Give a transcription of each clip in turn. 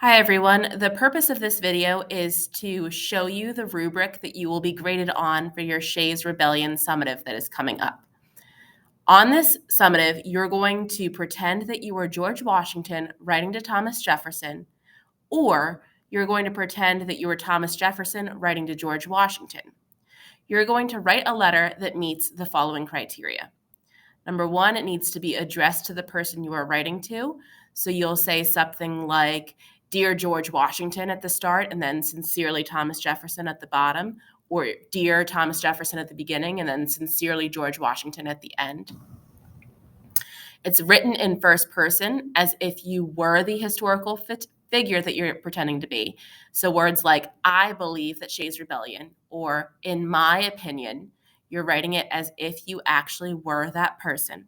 Hi everyone. The purpose of this video is to show you the rubric that you will be graded on for your Shays Rebellion summative that is coming up. On this summative, you're going to pretend that you are George Washington writing to Thomas Jefferson, or you're going to pretend that you are Thomas Jefferson writing to George Washington. You're going to write a letter that meets the following criteria. Number one, it needs to be addressed to the person you are writing to. So you'll say something like, Dear George Washington at the start, and then Sincerely Thomas Jefferson at the bottom, or Dear Thomas Jefferson at the beginning, and then Sincerely George Washington at the end. It's written in first person as if you were the historical figure that you're pretending to be. So words like, I believe that Shays Rebellion, or in my opinion, you're writing it as if you actually were that person.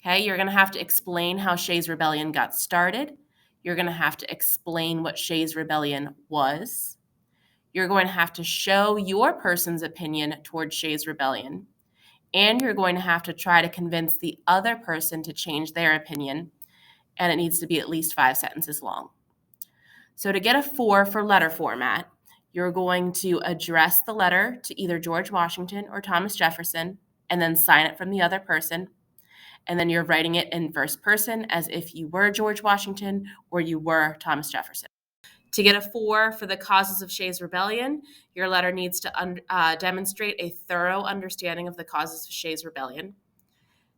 Okay, you're going to have to explain how Shays Rebellion got started. You're going to have to explain what Shays Rebellion was. You're going to have to show your person's opinion towards Shays Rebellion. And you're going to have to try to convince the other person to change their opinion. And it needs to be at least 5 sentences long. So to get a 4 for letter format, you're going to address the letter to either George Washington or Thomas Jefferson, and then sign it from the other person. And then you're writing it in first person as if you were George Washington or you were Thomas Jefferson. To get a 4 for the causes of Shays Rebellion, your letter needs to demonstrate a thorough understanding of the causes of Shays Rebellion.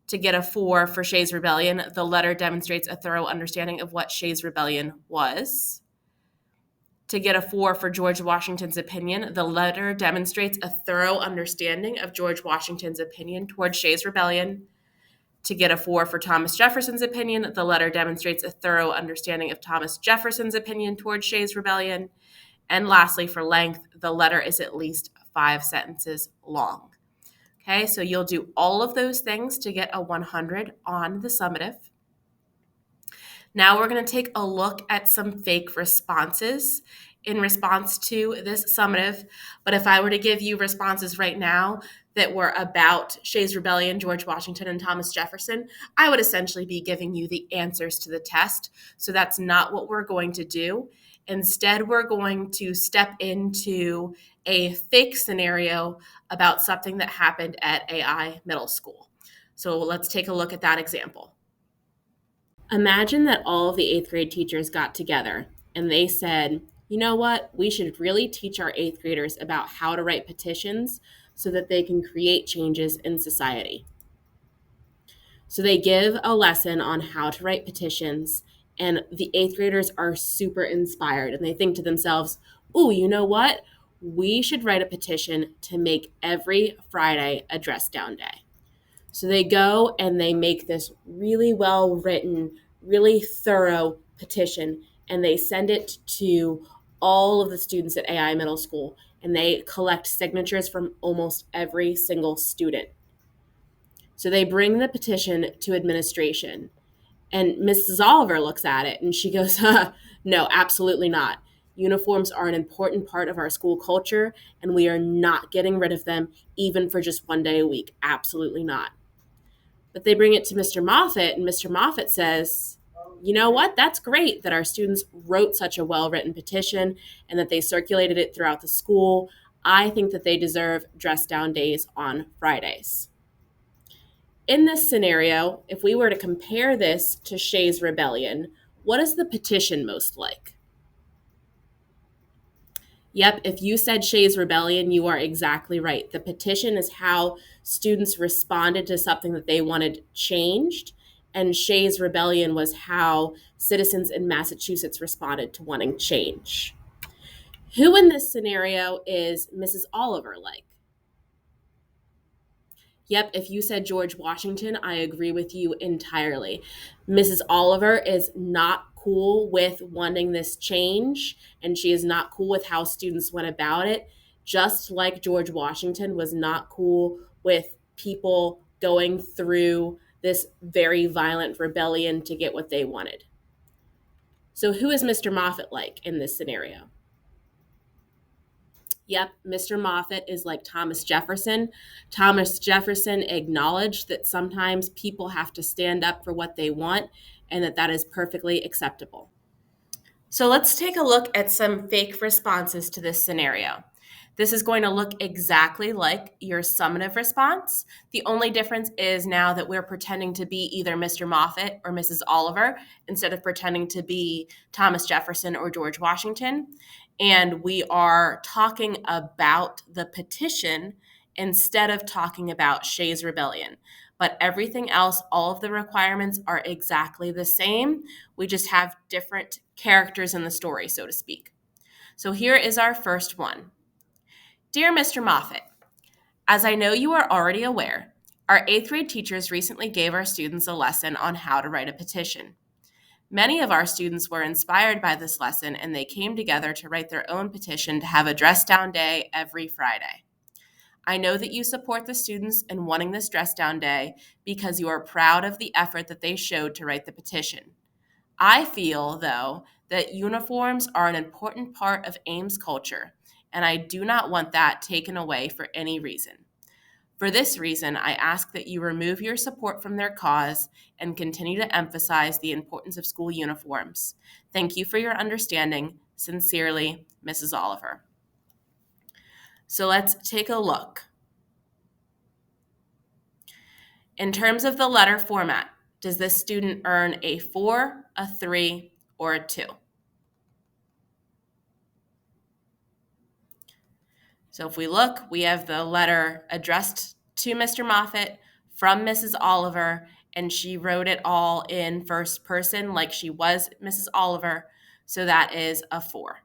To get a 4 for Shays Rebellion, the letter demonstrates a thorough understanding of what Shays Rebellion was. To get a 4 for George Washington's opinion, the letter demonstrates a thorough understanding of George Washington's opinion toward Shays Rebellion. To get a 4 for Thomas Jefferson's opinion, the letter demonstrates a thorough understanding of Thomas Jefferson's opinion toward Shays Rebellion. And lastly, for length, the letter is at least 5 sentences long. Okay, so you'll do all of those things to get a 100 on the summative. Now we're going to take a look at some fake responses in response to this summative. But if I were to give you responses right now that were about Shays Rebellion, George Washington, and Thomas Jefferson, I would essentially be giving you the answers to the test. So that's not what we're going to do. Instead, we're going to step into a fake scenario about something that happened at AI Middle School. So let's take a look at that example. Imagine that all of the 8th grade teachers got together and they said, you know what, we should really teach our 8th graders about how to write petitions so that they can create changes in society. So they give a lesson on how to write petitions, and the 8th graders are super inspired and they think to themselves, ooh, you know what? We should write a petition to make every Friday a dress down day. So they go and they make this really well written, really thorough petition, and they send it to all of the students at AI Middle School, and they collect signatures from almost every single student. So they bring the petition to administration, and Mrs. Oliver looks at it and she goes, no, absolutely not. Uniforms are an important part of our school culture, and we are not getting rid of them even for just one day a week. Absolutely not. But they bring it to Mr. Moffatt, and Mr. Moffatt says, you know what? That's great that our students wrote such a well-written petition and that they circulated it throughout the school. I think that they deserve dress down days on Fridays. In this scenario, if we were to compare this to Shays Rebellion, what is the petition most like? Yep, if you said Shays Rebellion, you are exactly right. The petition is how students responded to something that they wanted changed, and Shays Rebellion was how citizens in Massachusetts responded to wanting change. Who in this scenario is Mrs. Oliver like? Yep, if you said George Washington, I agree with you entirely. Mrs. Oliver is not cool with wanting this change, and she is not cool with how students went about it, just like George Washington was not cool with people going through this very violent rebellion to get what they wanted. So who is Mr. Moffatt like in this scenario? Yep, Mr. Moffatt is like Thomas Jefferson. Thomas Jefferson acknowledged that sometimes people have to stand up for what they want and that that is perfectly acceptable. So let's take a look at some fake responses to this scenario. This is going to look exactly like your summative response. The only difference is now that we're pretending to be either Mr. Moffatt or Mrs. Oliver instead of pretending to be Thomas Jefferson or George Washington. And we are talking about the petition instead of talking about Shays' Rebellion. But everything else, all of the requirements are exactly the same. We just have different characters in the story, so to speak. So here is our first one. Dear Mr. Moffatt, as I know you are already aware, our 8th grade teachers recently gave our students a lesson on how to write a petition. Many of our students were inspired by this lesson and they came together to write their own petition to have a dress down day every Friday. I know that you support the students in wanting this dress down day because you are proud of the effort that they showed to write the petition. I feel, though, that uniforms are an important part of Ames culture, and I do not want that taken away for any reason. For this reason, I ask that you remove your support from their cause and continue to emphasize the importance of school uniforms. Thank you for your understanding. Sincerely, Mrs. Oliver. So let's take a look. In terms of the letter format, does this student earn a 4, a 3, or a 2? So if we look, we have the letter addressed to Mr. Moffatt from Mrs. Oliver, and she wrote it all in first person like she was Mrs. Oliver, so that is a 4.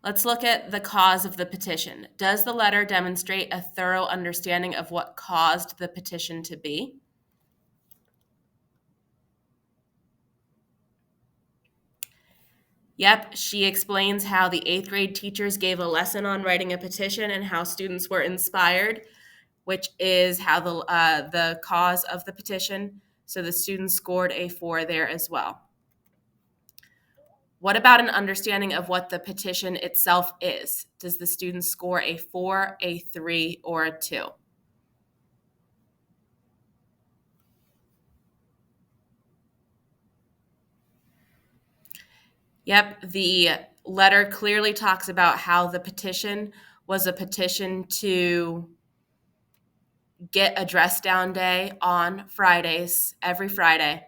Let's look at the cause of the petition. Does the letter demonstrate a thorough understanding of what caused the petition to be? Yep, she explains how the 8th grade teachers gave a lesson on writing a petition and how students were inspired, which is how the cause of the petition. So the students scored a 4 there as well. What about an understanding of what the petition itself is? Does the student score a 4, a 3, or a 2? Yep, the letter clearly talks about how the petition was a petition to get a dress down day on Fridays, every Friday.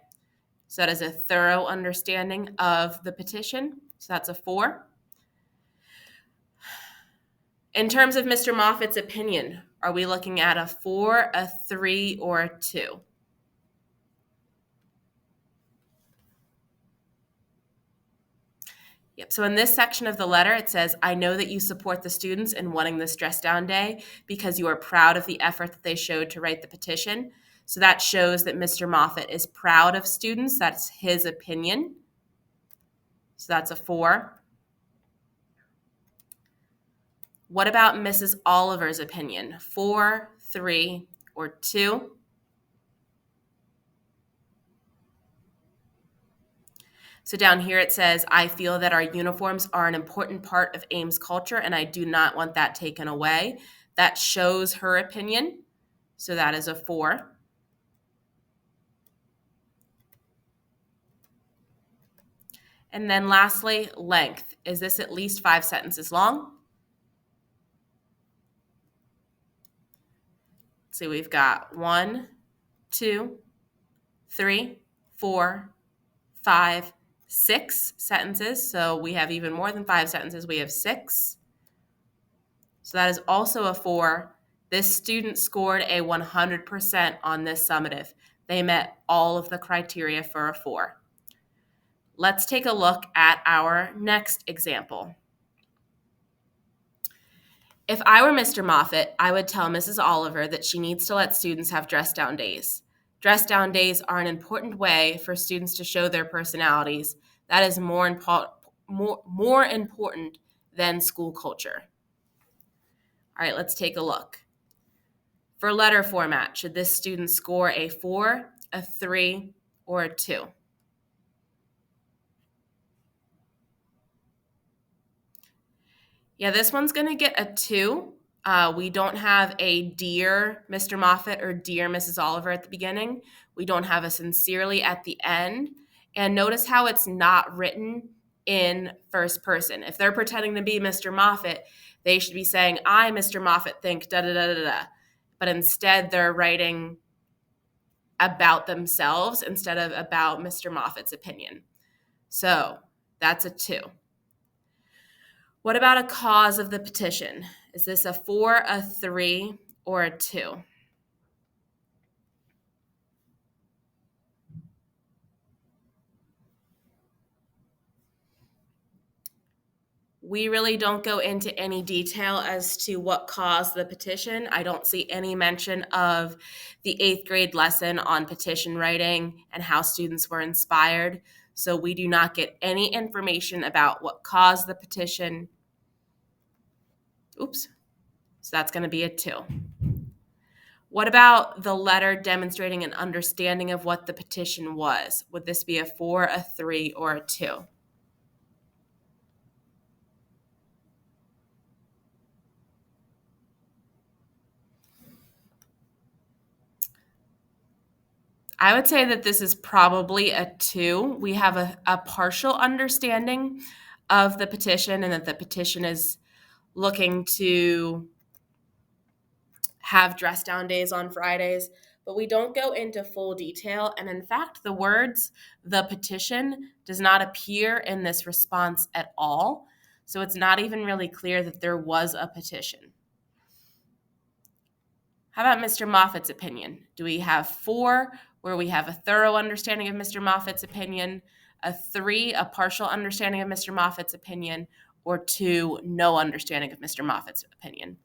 So that is a thorough understanding of the petition. So that's a 4. In terms of Mr. Moffatt's opinion, are we looking at a 4, a 3, or a 2? Yep. So in this section of the letter, it says, I know that you support the students in wanting this dress down day because you are proud of the effort that they showed to write the petition. So that shows that Mr. Moffatt is proud of students. That's his opinion. So that's a 4. What about Mrs. Oliver's opinion? 4, 3, or 2? So down here it says, I feel that our uniforms are an important part of Ames culture and I do not want that taken away. That shows her opinion. So that is a 4. And then lastly, length. Is this at least 5 sentences long? So we've got 1, 2, 3, 4, 5, 6 sentences. So we have even more than 5 sentences. We have 6. So that is also a 4. This student scored a 100% on this summative. They met all of the criteria for a 4. Let's take a look at our next example. If I were Mr. Moffatt, I would tell Mrs. Oliver that she needs to let students have dress down days. Dress down days are an important way for students to show their personalities. That is more important than school culture. All right, let's take a look. For letter format, should this student score a 4, a 3, or a 2? Yeah, this one's going to get a 2. We don't have a dear Mr. Moffatt or dear Mrs. Oliver at the beginning. We don't have a sincerely at the end. And notice how it's not written in first person. If they're pretending to be Mr. Moffatt, they should be saying, I, Mr. Moffatt, think da da da da da. But instead, they're writing about themselves instead of about Mr. Moffatt's opinion. So that's a 2. What about a cause of the petition? Is this a 4, a 3, or a 2? We really don't go into any detail as to what caused the petition. I don't see any mention of the 8th grade lesson on petition writing and how students were inspired. So we do not get any information about what caused the petition. Oops. So that's going to be a 2. What about the letter demonstrating an understanding of what the petition was? Would this be a 4, a 3, or a 2? I would say that this is probably a 2. We have a partial understanding of the petition and that the petition is looking to have dress down days on Fridays, but we don't go into full detail. And in fact, the words, the petition, does not appear in this response at all. So it's not even really clear that there was a petition. How about Mr. Moffatt's opinion? Do we have 4, where we have a thorough understanding of Mr. Moffatt's opinion, a 3, a partial understanding of Mr. Moffatt's opinion, or 2, no understanding of Mr. Moffatt's opinion?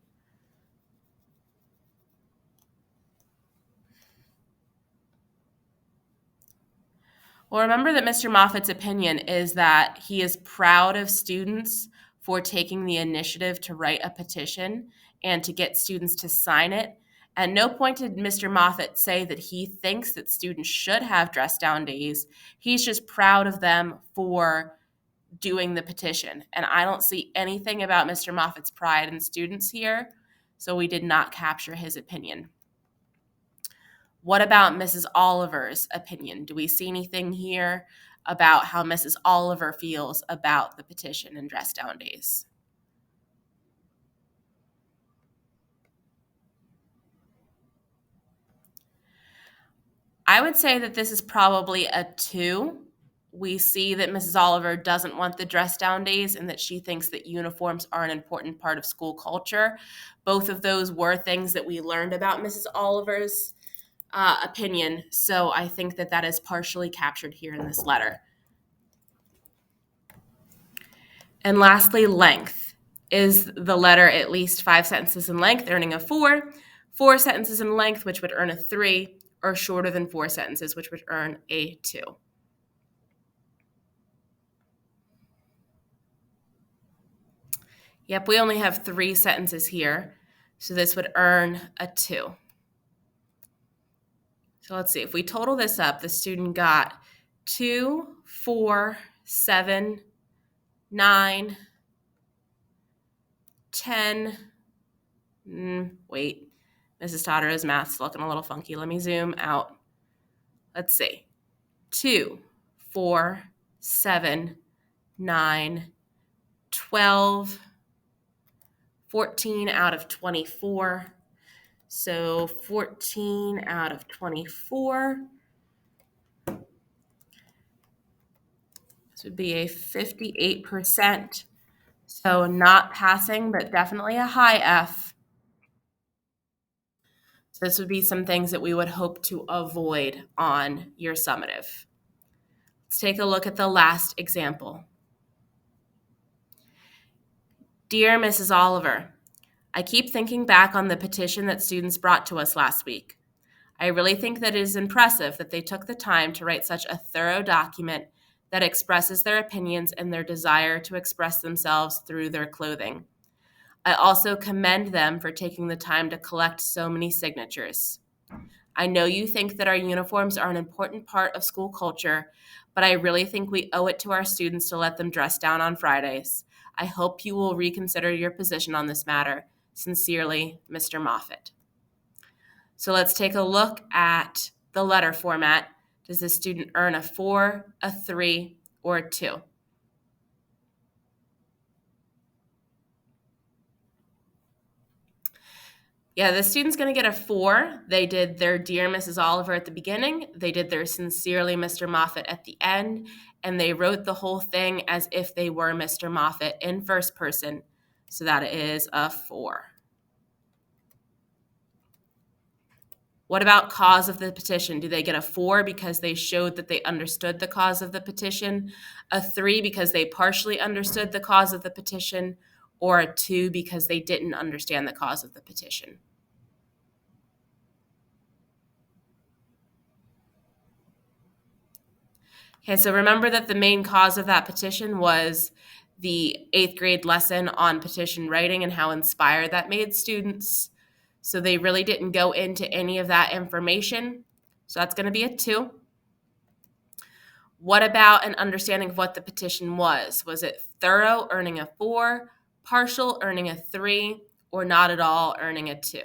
Well, remember that Mr. Moffatt's opinion is that he is proud of students for taking the initiative to write a petition and to get students to sign it. At no point did Mr. Moffatt say that he thinks that students should have dress down days. He's just proud of them for doing the petition. And I don't see anything about Mr. Moffatt's pride in students here, so we did not capture his opinion. What about Mrs. Oliver's opinion? Do we see anything here about how Mrs. Oliver feels about the petition and dress down days? I would say that this is probably a 2. We see that Mrs. Oliver doesn't want the dress down days and that she thinks that uniforms are an important part of school culture. Both of those were things that we learned about Mrs. Oliver's opinion, so I think that that is partially captured here in this letter. And lastly, length. Is the letter at least 5 sentences in length, earning a 4, 4 sentences in length, which would earn a 3, or shorter than 4 sentences, which would earn a 2? Yep, we only have 3 sentences here, so this would earn a 2. So let's see, if we total this up, the student got 2, 4, 7, 9, 10. Wait, Mrs. Tottero's math's looking a little funky. Let me zoom out. Let's see. 2, 4, 7, 9, 12, 14 out of 24. So 14 out of 24. This would be a 58%. So not passing, but definitely a high F. So this would be some things that we would hope to avoid on your summative. Let's take a look at the last example. Dear Mrs. Oliver, I keep thinking back on the petition that students brought to us last week. I really think that it is impressive that they took the time to write such a thorough document that expresses their opinions and their desire to express themselves through their clothing. I also commend them for taking the time to collect so many signatures. I know you think that our uniforms are an important part of school culture, but I really think we owe it to our students to let them dress down on Fridays. I hope you will reconsider your position on this matter. Sincerely, Mr. Moffatt. So let's take a look at the letter format. Does the student earn a 4, a 3, or a 2? Yeah, the student's going to get a 4. They did their Dear Mrs. Oliver at the beginning. They did their Sincerely Mr. Moffatt at the end. And they wrote the whole thing as if they were Mr. Moffatt in first person. So that is a 4. What about cause of the petition? Do they get a 4 because they showed that they understood the cause of the petition, a 3 because they partially understood the cause of the petition, or a 2 because they didn't understand the cause of the petition? Okay, so remember that the main cause of that petition was the 8th grade lesson on petition writing and how inspired that made students. So they really didn't go into any of that information. So that's going to be a 2. What about an understanding of what the petition was? Was it thorough, earning a 4, partial, earning a 3, or not at all, earning a 2?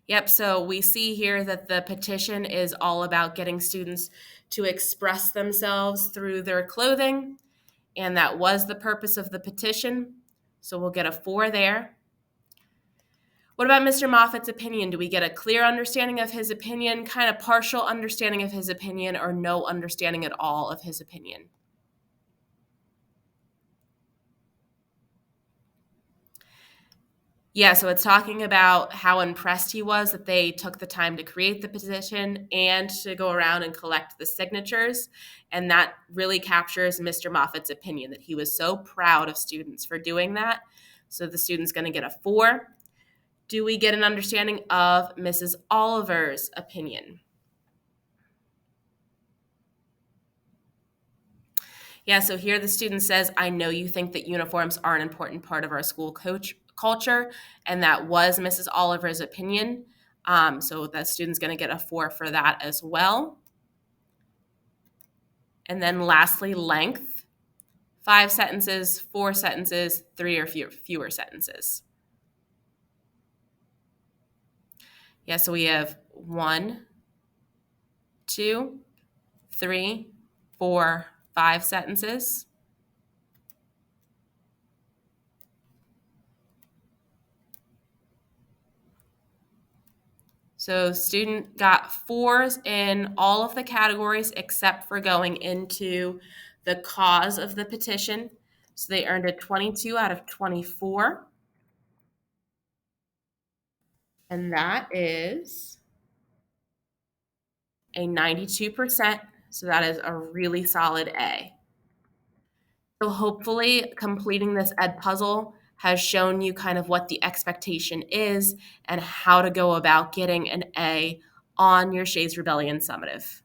Yep, so we see here that the petition is all about getting students to express themselves through their clothing, and that was the purpose of the petition. So we'll get a 4 there. What about Mr. Moffatt's opinion? Do we get a clear understanding of his opinion, kind of partial understanding of his opinion, or no understanding at all of his opinion? Yeah, so it's talking about how impressed he was that they took the time to create the petition and to go around and collect the signatures. And that really captures Mr. Moffatt's opinion, that he was so proud of students for doing that. So the student's going to get a 4. Do we get an understanding of Mrs. Oliver's opinion? Yeah, so here the student says, I know you think that uniforms are an important part of our school culture, and that was Mrs. Oliver's opinion. So that student's going to get a 4 for that as well. And then lastly, length. 5 sentences, 4 sentences, 3 or fewer sentences. Yeah, so we have 1, 2, 3, 4, 5 sentences. So student got 4s in all of the categories except for going into the cause of the petition. So they earned a 22 out of 24. And that is a 92%. So that is a really solid A. So hopefully completing this ed puzzle has shown you kind of what the expectation is and how to go about getting an A on your Shays Rebellion summative.